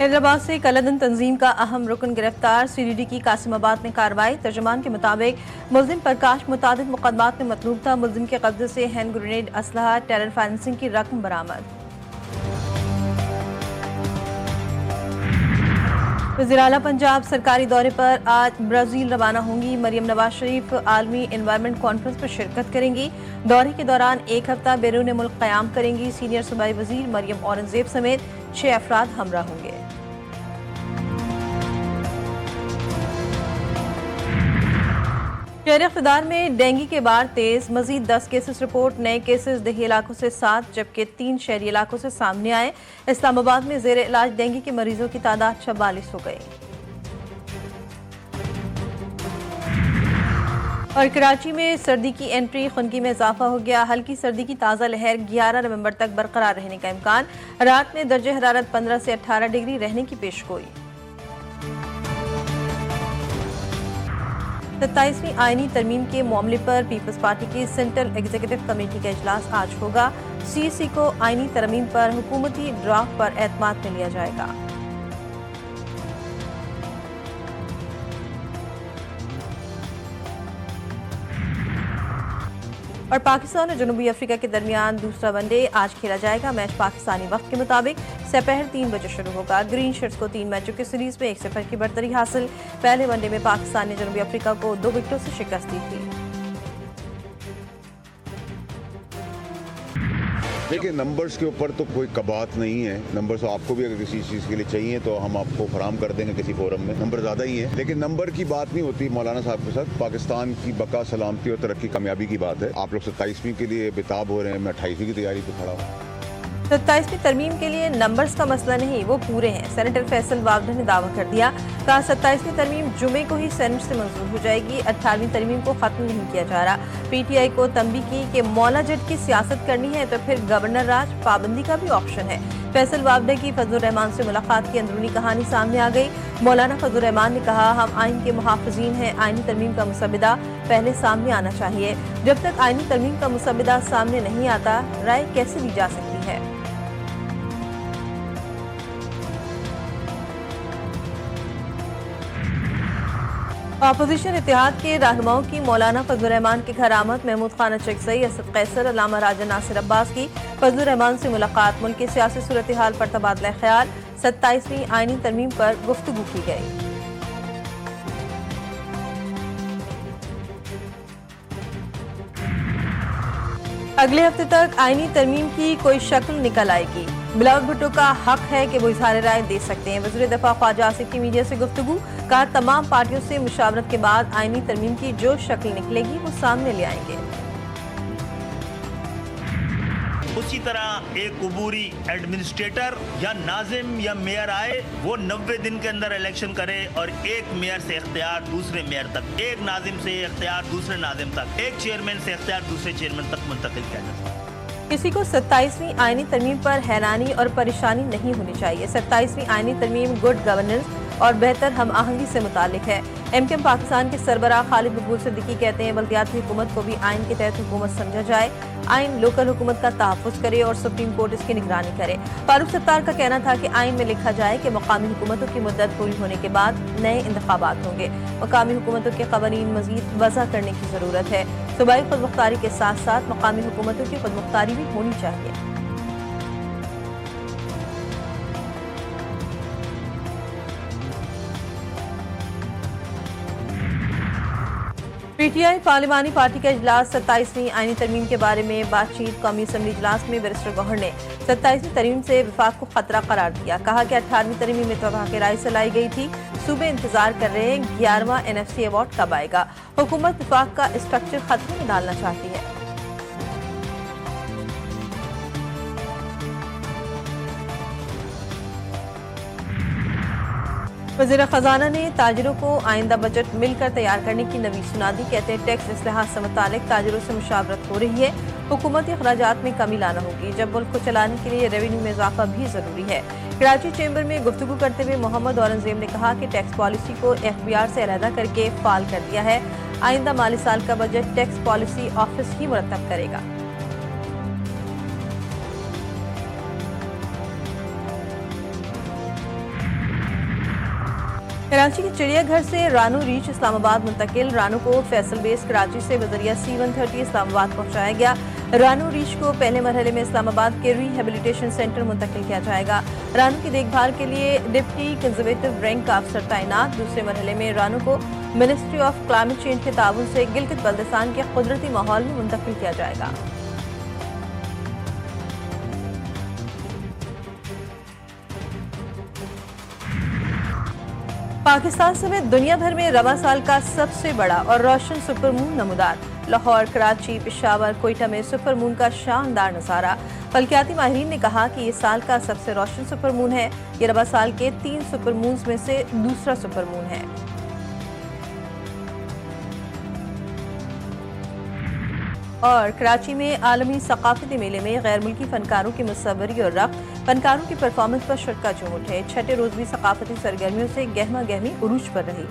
हैदराबाद से कलदन तंजीम का अहम रुकन गिरफ्तार। CDD की कासिमाबाद में कार्रवाई। तर्जुमान के मुताबिक मुलजिम प्रकाश मुतादिद मुकदमात में मतलूब था। मुलजिम के कब्जे से हैंड ग्रेनेड, असलहा, टेरर फाइनेंसिंग की रकम बरामद। वज़ीर आला पंजाब सरकारी दौरे पर आज ब्राज़ील रवाना होंगी। मरियम नवाज शरीफ आलमी एनवायरनमेंट कॉन्फ्रेंस में शिरकत करेंगी। दौरे के दौरान एक हफ्ता बैरून मुल्क क़याम करेंगी। सीनियर सूबाई वज़ीर मरियम औरंगज़ेब समेत 6 अफराद हमरा होंगे। शहर इक़्तिदार में डेंगू के बार तेज, मजीद 10 केसेस रिपोर्ट। नए केसेस दही इलाकों से 7 जबकि 3 शहरी इलाकों से सामने आए। इस्लामाबाद में ज़ेर इलाज डेंगू के मरीजों की तादाद 44 हो गई। और कराची में सर्दी की एंट्री, खुनकी में इजाफा हो गया। हल्की सर्दी की ताज़ा लहर 11 नवंबर तक बरकरार रहने का इम्कान। रात में दर्जे हरारत 15 से 18 डिग्री रहने की पेशगोई। 27वीं आईनी तरमीम के मामले पर पीपल्स पार्टी की सेंट्रल एग्जीक्यूटिव कमेटी का इजलास आज होगा। CEC को आईनी तरमीम पर हुकूमती ड्राफ्ट पर एतमाद में लिया जाएगा। और पाकिस्तान और जनूबी अफ्रीका के दरमियान दूसरा वनडे आज खेला जाएगा। मैच पाकिस्तानी वक्त के मुताबिक दोपहर 3 बजे शुरू होगा। ग्रीन शर्ट्स को 3 मैचों की सीरीज में 1-0 की बढ़तरी हासिल। पहले वनडे में पाकिस्तान ने जनूबी अफ्रीका को 2 विकेटों से शिकस्त दी थी। देखिए, नंबर्स के ऊपर तो कोई कबात नहीं है। नंबर्स आपको भी अगर किसी चीज़ के लिए चाहिए तो हम आपको फराम कर देंगे किसी फोरम में। नंबर ज़्यादा ही है, लेकिन नंबर की बात नहीं होती मौलाना साहब के साथ। पाकिस्तान की बका, सलामती और तरक्की, कामयाबी की बात है। आप लोग 27वीं के लिए बेताब हो रहे हैं, मैं 28वीं की तैयारी पे खड़ा हूँ। 27वीं तरमीम के लिए नंबर्स का मसला नहीं, वो पूरे हैं। सेनेटर फैसल वावडा ने दावा कर दिया। कहा 27वीं तरमीम जुमे को ही सेनेट से मंजूर हो जाएगी। 18वीं तरमीम को खत्म नहीं किया जा रहा। PTI को तंबीह की कि मौला जट की सियासत करनी है तो फिर गवर्नर राज पाबंदी का भी ऑप्शन है। फैसल वावडा की फजलुर रहमान से मुलाकात की अंदरूनी कहानी सामने आ गई। मौलाना फजलुर रहमान ने कहा, हम आइन के मुहाफ़िज़ीन हैं। आइनी तरमीम का मुसविदा पहले सामने आना चाहिए। जब तक आइनी तरमीम का मुसविदा सामने नहीं आता, राय कैसे दी जा सकती है। अपोजिशन इत्तेहाद के रहनुमाओं की मौलाना फजलुर रहमान के घर आमद। महमूद खान चकजई, असद कैसर, अल्लामा राजा नासिर अब्बास की फजलुर रहमान से मुलाकात। मुल्क की सियासी सूरत हाल पर तबादला ख्याल। 27वीं आईनी तरमीम पर गुफ्तगू की गई। अगले हफ्ते तक आईनी तरमीम की कोई शक्ल निकल आएगी। बिलावल भुट्टो का हक है कि वो इज़हार राय दे सकते हैं। वज़ीर दफ़ा ख्वाजा आसिफ की मीडिया से गुफ्तगू। कहा, तमाम पार्टियों से मुशावरत के बाद आईनी तरमीम की जो शक्ल निकलेगी वो सामने ले आएंगे। उसी तरह एक उबूरी एडमिनिस्ट्रेटर या नाजिम या मेयर आए, वो 90 दिन के अंदर इलेक्शन करे और एक मेयर से इख्तियार दूसरे मेयर तक, एक नाजिम से इख्तियार दूसरे नाजिम तक, एक चेयरमैन से इख्तियार दूसरे चेयरमैन तक मुंतकिल किया जा सकता है। किसी को 27वीं आईनी तरमीम पर हैरानी और परेशानी नहीं होनी चाहिए। 27वीं आईनी तरमीम गुड गवर्नेंस और बेहतर हम आहंगी से मुतालिक है। MKM पाकिस्तान के सरबराह खालिद मकबूल सिद्दीकी कहते हैं, बल्दियाती हुकूमत को भी आइन के तहत हुकूमत समझा जाए। आइन लोकल हुकूमत का तहफ़्फ़ुज़ करे और सुप्रीम कोर्ट इसकी निगरानी करे। फारूक सत्तार का कहना था कि आइन में लिखा जाए कि मकामी हुकूमतों की मुद्दत पूरी होने के बाद नए इंतखाबात होंगे। मकामी हुकूमतों के क़वानीन मज़ीद वज़ा करने की ज़रूरत है। सूबाई खुदमुख्तारी के साथ साथ मकामी हुकूमतों की खुदमुख्तारी भी होनी चाहिए। PTI पार्लिमानी पार्टी का इजलास। 27वीं आईनी तरमीम के बारे में बातचीत। कौमी असम्बली इजलास में बैरिस्टर गौहर ने 27वीं तरमीम से विफाक को खतरा करार दिया। कहा कि 18वीं तरमीम में इत्तेफाक राय से लाई गई थी। सूबे इंतजार कर रहे हैं 11वां NFC अवार्ड कब आएगा। हुकूमत विफाक का स्ट्रक्चर खतरे में डालना चाहती है। वज़ीर खजाना ने ताजिरों को आइंदा बजट मिलकर तैयार करने की नवीद सुना दी। कहते हैं, टैक्स इस्लाहात से मुतालिक ताजिरों से मुशावरत हो रही है। हुकूमती अखराजात में कमी लाना होगी। जब मुल्क को चलाने के लिए रेवेन्यू में इजाफा भी जरूरी है। कराची चैम्बर में गुफ्तगू करते हुए मोहम्मद औरंगजेब ने कहा कि टैक्स पॉलिसी को FBR से अलहदा करके फाल कर दिया है। आइंदा माली साल का बजट टैक्स पॉलिसी ऑफिस ही मुरतब करेगा। कराची के चिड़िया घर से रानो रीच इस्लामाबाद मुंतकिल। रानो को फैसल बेस कराची से बजरिया C-130 इस्लामाबाद पहुंचाया गया। रानो रीच को पहले मरहले में इस्लामाबाद के रिहेबिलिटेशन सेंटर मुंतकिल किया जाएगा। रानो की देखभाल के लिए डिप्टी कंजर्वेटिव रैंक का अफसर तैनात। दूसरे मरहले में रानो को मिनिस्ट्री ऑफ क्लाइमेट चेंज के ताउन से गिलगित बल्दिस्तान के कुदरती माहौल में मुंतकिल किया जाएगा। पाकिस्तान समेत दुनिया भर में रवा साल का सबसे बड़ा और रोशन सुपरमून नमूदार। लाहौर, कराची, पेशावर, कोयटा में सुपरमून का शानदार नजारा। फल्कियाती माहिरीन ने कहा कि ये साल का सबसे रोशन सुपरमून है। ये रवा साल के 3 सुपरमून्स में से दूसरा सुपरमून है। और कराची में आलमी सकाफती मेले में गैर मुल्की फनकारों की मुसव्वरी और रक़्स, फनकारों की परफॉर्मेंस पर शर्का जूम उठे। छठे रोज भी सकाफती सरगर्मियों से गहमा गहमी उरूज पर रही।